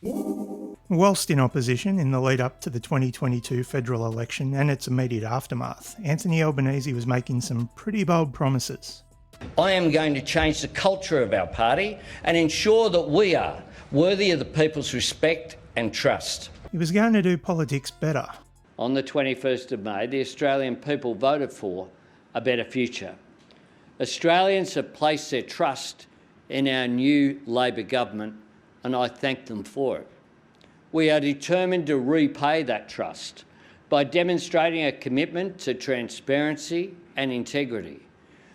Whilst in opposition in the lead up to the 2022 federal election and its immediate aftermath, Anthony Albanese was making some pretty bold promises. I am going to change the culture of our party and ensure that we are worthy of the people's respect and trust. He was going to do politics better. On the 21st of May, the Australian people voted for a better future. Australians have placed their trust in our new Labor government, and I thank them for it. We are determined to repay that trust by demonstrating a commitment to transparency and integrity,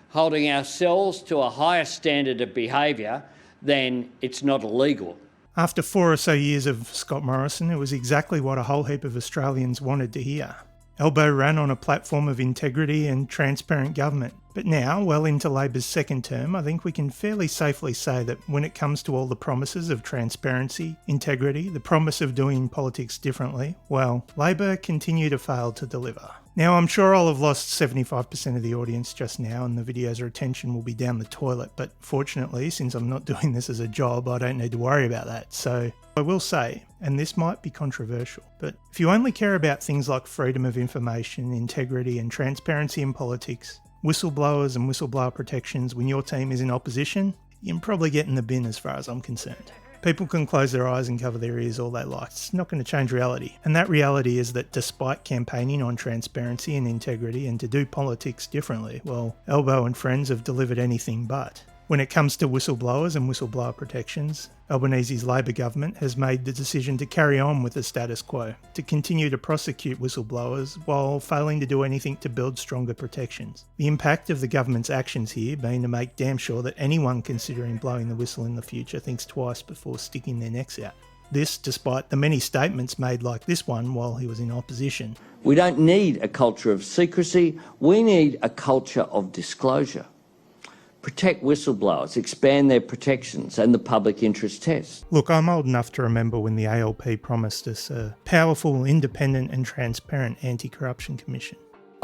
holding ourselves to a higher standard of behaviour than it's not illegal. After 4 or so years of Scott Morrison, it was exactly what a whole heap of Australians wanted to hear. Albo ran on a platform of integrity and transparent government. But now, well into Labor's second term, I think we can fairly safely say that when it comes to all the promises of transparency, integrity, the promise of doing politics differently, well, Labor continue to fail to deliver. Now, I'm sure I'll have lost 75% of the audience just now and the video's attention will be down the toilet, but fortunately, since I'm not doing this as a job, I don't need to worry about that. So I will say, and this might be controversial, but if you only care about things like freedom of information, integrity and transparency in politics, whistleblowers and whistleblower protections when your team is in opposition, you can probably get in the bin as far as I'm concerned. People can close their eyes and cover their ears all they like. It's not going to change reality. And that reality is that despite campaigning on transparency and integrity and to do politics differently, well, Albo and friends have delivered anything but. When it comes to whistleblowers and whistleblower protections, Albanese's Labor government has made the decision to carry on with the status quo, to continue to prosecute whistleblowers while failing to do anything to build stronger protections. The impact of the government's actions here being to make damn sure that anyone considering blowing the whistle in the future thinks twice before sticking their necks out. This despite the many statements made like this one while he was in opposition. We don't need a culture of secrecy, we need a culture of disclosure. Protect whistleblowers, expand their protections and the public interest test. Look, I'm old enough to remember when the ALP promised us a powerful, independent and transparent anti-corruption commission.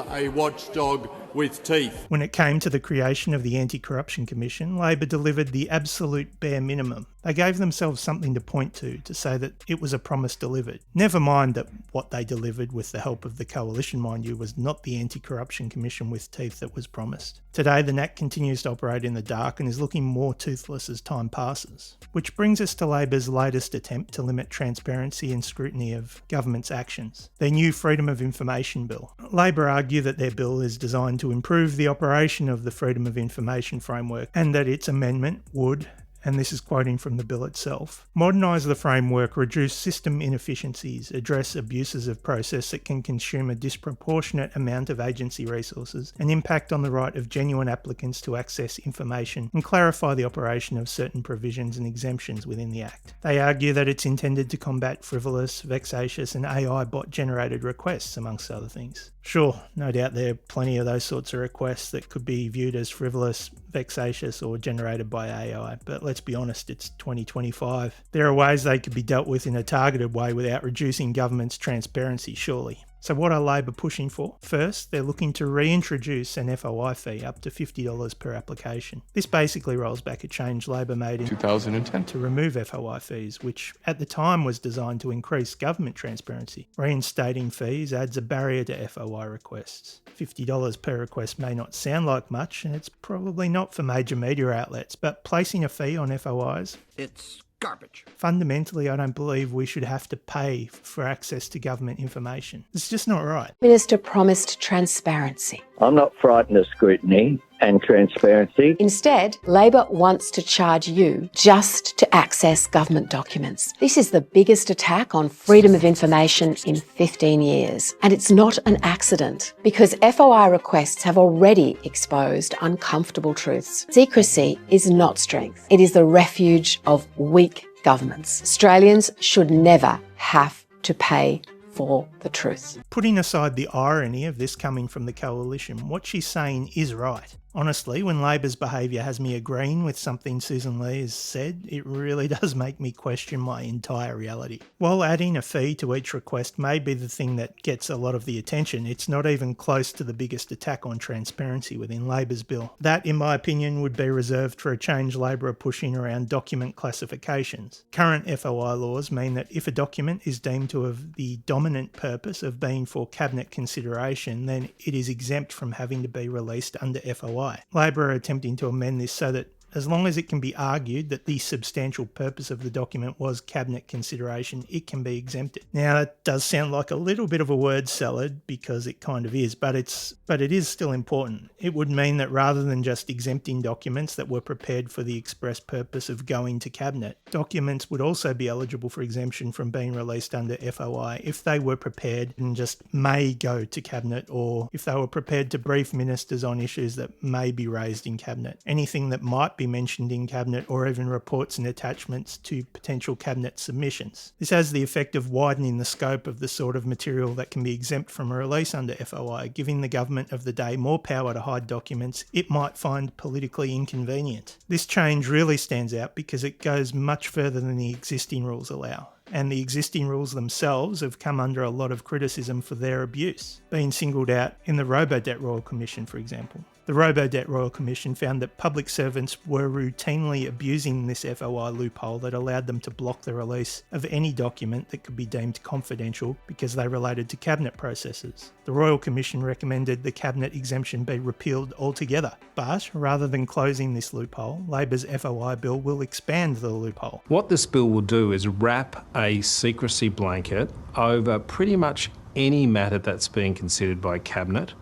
A watchdog with teeth. When it came to the creation of the Anti-Corruption Commission, Labor delivered the absolute bare minimum. They gave themselves something to point to say that it was a promise delivered. Never mind that what they delivered, with the help of the coalition mind you, was not the Anti-Corruption Commission with teeth that was promised. Today the NAC continues to operate in the dark and is looking more toothless as time passes. Which brings us to Labor's latest attempt to limit transparency and scrutiny of government's actions. Their new Freedom of Information Bill. Labor argue that their bill is designed to improve the operation of the Freedom of Information framework and that its amendment would, and this is quoting from the bill itself, modernise the framework, reduce system inefficiencies, address abuses of process that can consume a disproportionate amount of agency resources, and impact on the right of genuine applicants to access information, and clarify the operation of certain provisions and exemptions within the Act. They argue that it's intended to combat frivolous, vexatious and AI bot-generated requests, amongst other things. Sure, no doubt there are plenty of those sorts of requests that could be viewed as frivolous, vexatious or generated by AI, but let's be honest, it's 2025. There are ways they could be dealt with in a targeted way without reducing government's transparency, surely. So what are Labor pushing for? First, they're looking to reintroduce an FOI fee up to $50 per application. This basically rolls back a change Labor made in 2010 to remove FOI fees, which at the time was designed to increase government transparency. Reinstating fees adds a barrier to FOI requests. $50 per request may not sound like much, and it's probably not for major media outlets, but placing a fee on FOIs, It's garbage. fundamentally, I don't believe we should have to pay for access to government information. It's just not right. Minister promised transparency. I'm not frightened of scrutiny and transparency. Instead, Labor wants to charge you just to access government documents. This is the biggest attack on freedom of information in 15 years. And it's not an accident, because FOI requests have already exposed uncomfortable truths. Secrecy is not strength. It is the refuge of weak governments. Australians should never have to pay for the truth. Putting aside the irony of this coming from the coalition, what she's saying is right. Honestly, when Labor's behaviour has me agreeing with something Susan Lee has said, it really does make me question my entire reality. While adding a fee to each request may be the thing that gets a lot of the attention, it's not even close to the biggest attack on transparency within Labor's bill. That, in my opinion, would be reserved for a change Labor are pushing around document classifications. Current FOI laws mean that if a document is deemed to have the dominant purpose of being for cabinet consideration, then it is exempt from having to be released under FOI. Labor are attempting to amend this so that as long as it can be argued that the substantial purpose of the document was cabinet consideration, it can be exempted. Now, that does sound like a little bit of a word salad because it kind of is, but it is still important. It would mean that rather than just exempting documents that were prepared for the express purpose of going to cabinet, documents would also be eligible for exemption from being released under FOI if they were prepared and just may go to cabinet, or if they were prepared to brief ministers on issues that may be raised in cabinet. Anything that might be mentioned in cabinet, or even reports and attachments to potential cabinet submissions. This has the effect of widening the scope of the sort of material that can be exempt from a release under FOI, giving the government of the day more power to hide documents it might find politically inconvenient. This change really stands out because it goes much further than the existing rules allow. And the existing rules themselves have come under a lot of criticism for their abuse, being singled out in the Robo-Debt Royal Commission, for example. The Robo-Debt Royal Commission found that public servants were routinely abusing this FOI loophole that allowed them to block the release of any document that could be deemed confidential because they related to cabinet processes. The Royal Commission recommended the cabinet exemption be repealed altogether, but rather than closing this loophole, Labor's FOI bill will expand the loophole. What this bill will do is wrap a secrecy blanket over pretty much any matter that's being considered by cabinet,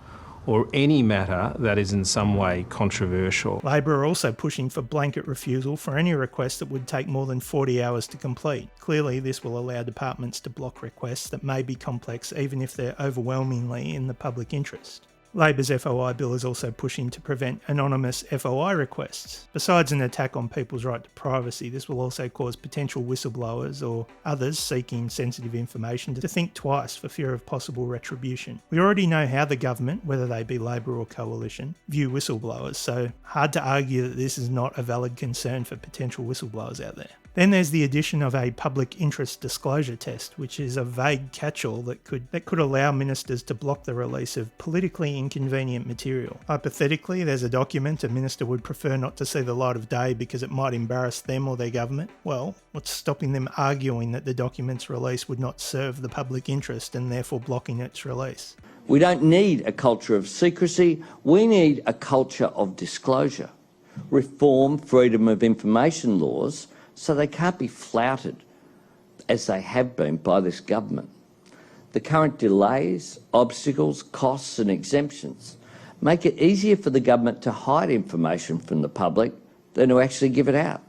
or any matter that is in some way controversial. Labor are also pushing for blanket refusal for any request that would take more than 40 hours to complete. Clearly, this will allow departments to block requests that may be complex even if they're overwhelmingly in the public interest. Labor's FOI bill is also pushing to prevent anonymous FOI requests. Besides an attack on people's right to privacy, this will also cause potential whistleblowers or others seeking sensitive information to think twice for fear of possible retribution. We already know how the government, whether they be Labor or coalition, view whistleblowers, so hard to argue that this is not a valid concern for potential whistleblowers out there. Then there's the addition of a public interest disclosure test, which is a vague catch-all that could allow ministers to block the release of politically inconvenient material. Hypothetically, there's a document a minister would prefer not to see the light of day because it might embarrass them or their government. Well, what's stopping them arguing that the document's release would not serve the public interest and therefore blocking its release? We don't need a culture of secrecy, we need a culture of disclosure. Reform freedom of information laws so they can't be flouted as they have been by this government. The current delays, obstacles, costs and exemptions make it easier for the government to hide information from the public than to actually give it out.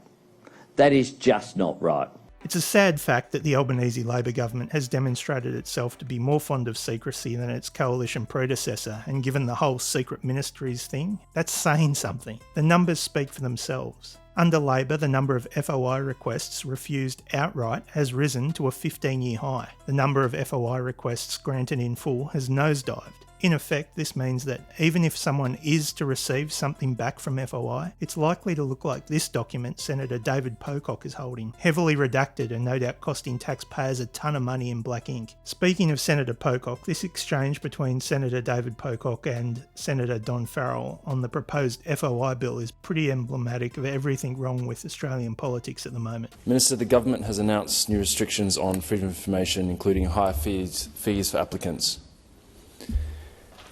That is just not right. It's a sad fact that the Albanese Labor government has demonstrated itself to be more fond of secrecy than its coalition predecessor, and given the whole secret ministries thing, that's saying something. The numbers speak for themselves. Under Labor, the number of FOI requests refused outright has risen to a 15-year high. The number of FOI requests granted in full has nosedived. In effect, this means that even if someone is to receive something back from FOI, it's likely to look like this document Senator David Pocock is holding, heavily redacted and no doubt costing taxpayers a ton of money in black ink. Speaking of Senator Pocock, this exchange between Senator David Pocock and Senator Don Farrell on the proposed FOI bill is pretty emblematic of everything wrong with Australian politics at the moment. Minister, the government has announced new restrictions on freedom of information, including higher fees for applicants.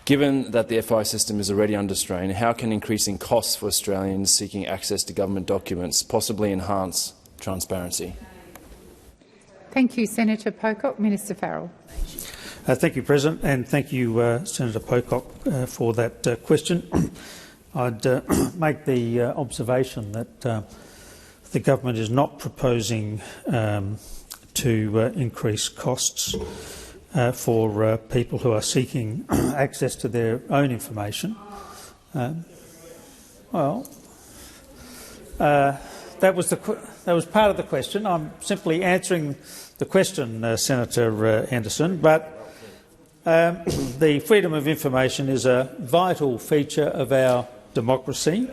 Given that the FOI system is already under strain, how can increasing costs for Australians seeking access to government documents possibly enhance transparency? Thank you, Senator Pocock. Minister Farrell. Thank you, President, and thank you, Senator Pocock, for that question. I'd make the observation that the government is not proposing to increase costs for people who are seeking access to their own information. That was part of the question. I'm simply answering the question, Senator Henderson. But the freedom of information is a vital feature of our democracy.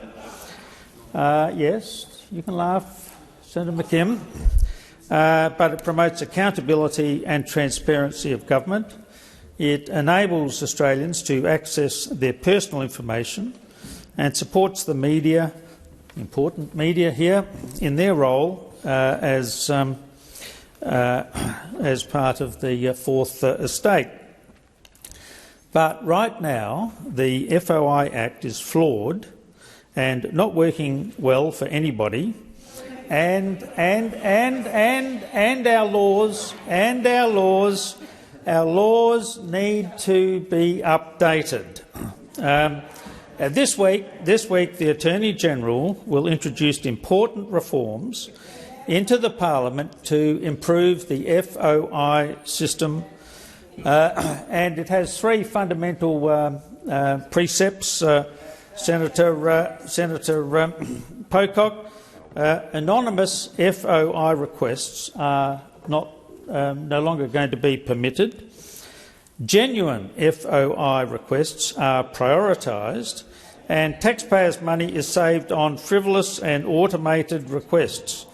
Yes, you can laugh, Senator McKim. But it promotes accountability and transparency of government. It enables Australians to access their personal information and supports the media, important media here, in their role as part of the Fourth Estate. But right now, the FOI Act is flawed and not working well for anybody, and our laws need to be updated. This week, the Attorney-General will introduce important reforms into the Parliament to improve the FOI system, and it has three fundamental precepts, Senator Pocock. Anonymous FOI requests are no longer going to be permitted. Genuine FOI requests are prioritised, and taxpayers' money is saved on frivolous and automated requests.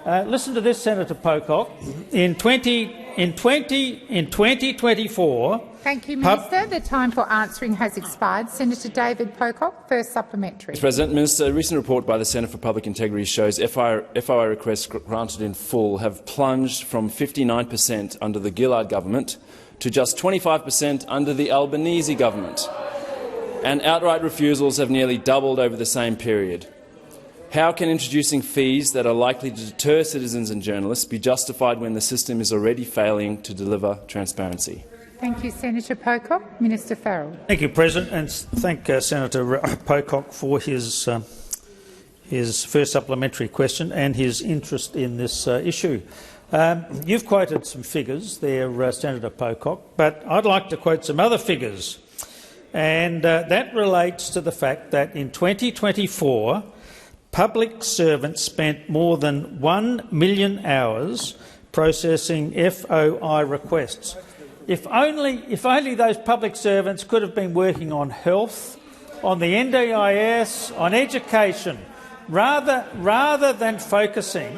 Listen to this, Senator Pocock. In 2024... Thank you, Minister. The time for answering has expired. Senator David Pocock, first supplementary. Mr. President, Minister, a recent report by the Centre for Public Integrity shows FOI requests granted in full have plunged from 59% under the Gillard government to just 25% under the Albanese government, and outright refusals have nearly doubled over the same period. How can introducing fees that are likely to deter citizens and journalists be justified when the system is already failing to deliver transparency? Thank you, Senator Pocock. Minister Farrell. Thank you, President, and thank Senator Pocock for his first supplementary question and his interest in this issue. You've quoted some figures there, Senator Pocock, but I'd like to quote some other figures, and that relates to the fact that in 2024 public servants spent more than 1 million hours processing FOI requests. If only those public servants could have been working on health, on the NDIS, on education, rather than focusing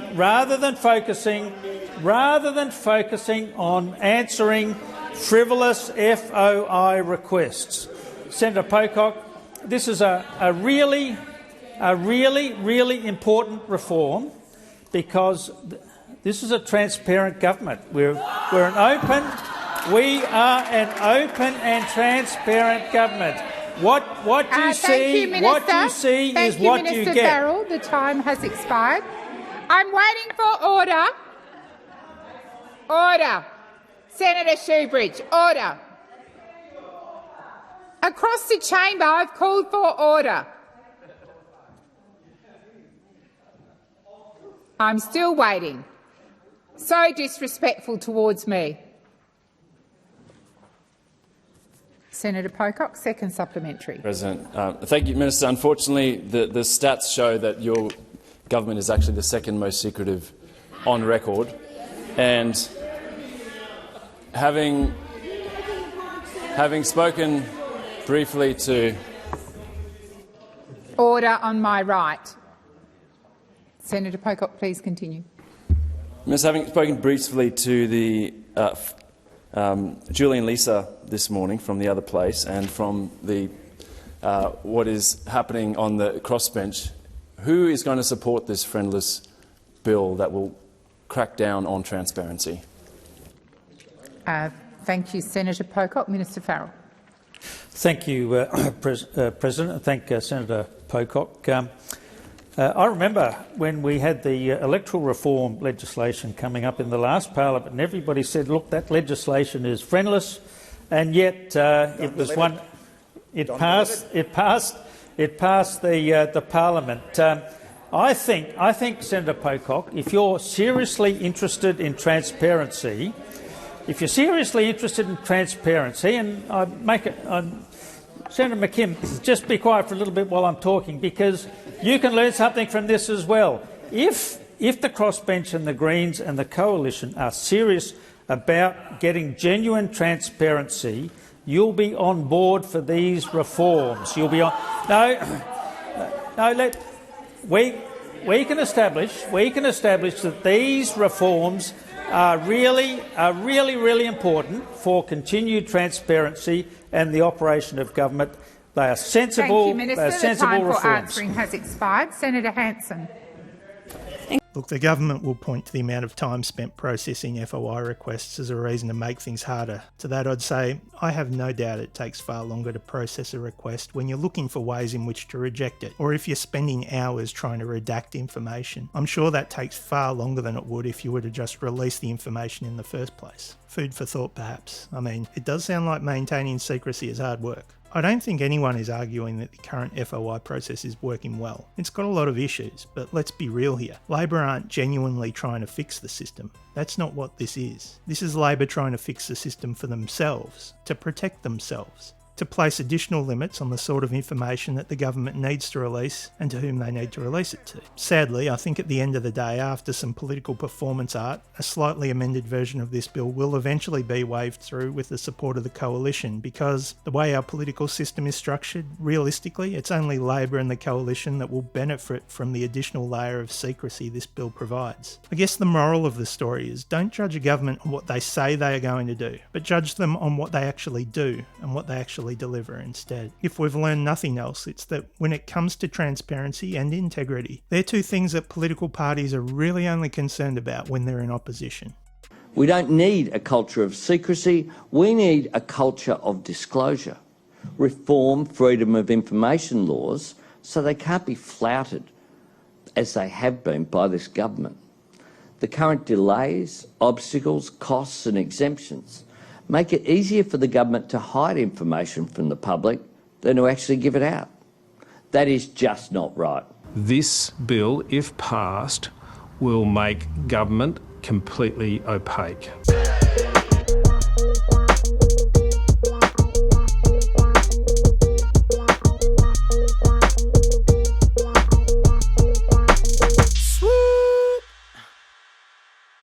on answering frivolous FOI requests. Senator Pocock, this is a really important reform, because this is a transparent government. We are an open and transparent government. What you see is what you Minister get. Farrell, the time has expired. I'm waiting for order. Order. Senator Shoebridge, order. Across the chamber, I've called for order. I'm still waiting. So disrespectful towards me. Senator Pocock, second supplementary. President, thank you, Minister. Unfortunately, the stats show that your government is actually the second most secretive on record, and having spoken briefly to order on my right. Senator Pocock, please continue. Minister, having spoken briefly to the Julie and Lisa this morning from the other place, and from the what is happening on the crossbench, who is going to support this friendless bill that will crack down on transparency? Thank you, Senator Pocock. Minister Farrell. Thank you, President, and thank Senator Pocock. I remember when we had the electoral reform legislation coming up in the last parliament, and everybody said, "Look, that legislation is friendless," and yet it was one. It passed the parliament. I think, Senator Pocock, if you're seriously interested in transparency, and Senator McKim, just be quiet for a little bit while I'm talking, because you can learn something from this as well. If the crossbench and the Greens and the Coalition are serious about getting genuine transparency, you'll be on board for these reforms. You'll be on. No, We can establish that these reforms are really important for continued transparency and the operation of government. They are sensible. Thank you, Minister. The time reforms. for answering has expired. Senator Hanson. Look, the government will point to the amount of time spent processing FOI requests as a reason to make things harder. To that I'd say, I have no doubt it takes far longer to process a request when you're looking for ways in which to reject it, or if you're spending hours trying to redact information. I'm sure that takes far longer than it would if you were to just release the information in the first place. Food for thought, perhaps. I mean, it does sound like maintaining secrecy is hard work. I don't think anyone is arguing that the current FOI process is working well. It's got a lot of issues, but let's be real here. Labor aren't genuinely trying to fix the system. That's not what this is. This is Labor trying to fix the system for themselves, to protect themselves, to place additional limits on the sort of information that the government needs to release and to whom they need to release it to. Sadly, I think at the end of the day, after some political performance art, a slightly amended version of this bill will eventually be waved through with the support of the coalition, because the way our political system is structured, realistically, it's only Labor and the coalition that will benefit from the additional layer of secrecy this bill provides. I guess the moral of the story is don't judge a government on what they say they are going to do, but judge them on what they actually do and what they actually deliver instead. If we've learned nothing else, it's that when it comes to transparency and integrity, they're two things that political parties are really only concerned about when they're in opposition. We don't need a culture of secrecy, we need a culture of disclosure. Reform freedom of information laws so they can't be flouted as they have been by this government. The current delays, obstacles, costs and exemptions make it easier for the government to hide information from the public than to actually give it out. That is just not right. This bill, if passed, will make government completely opaque.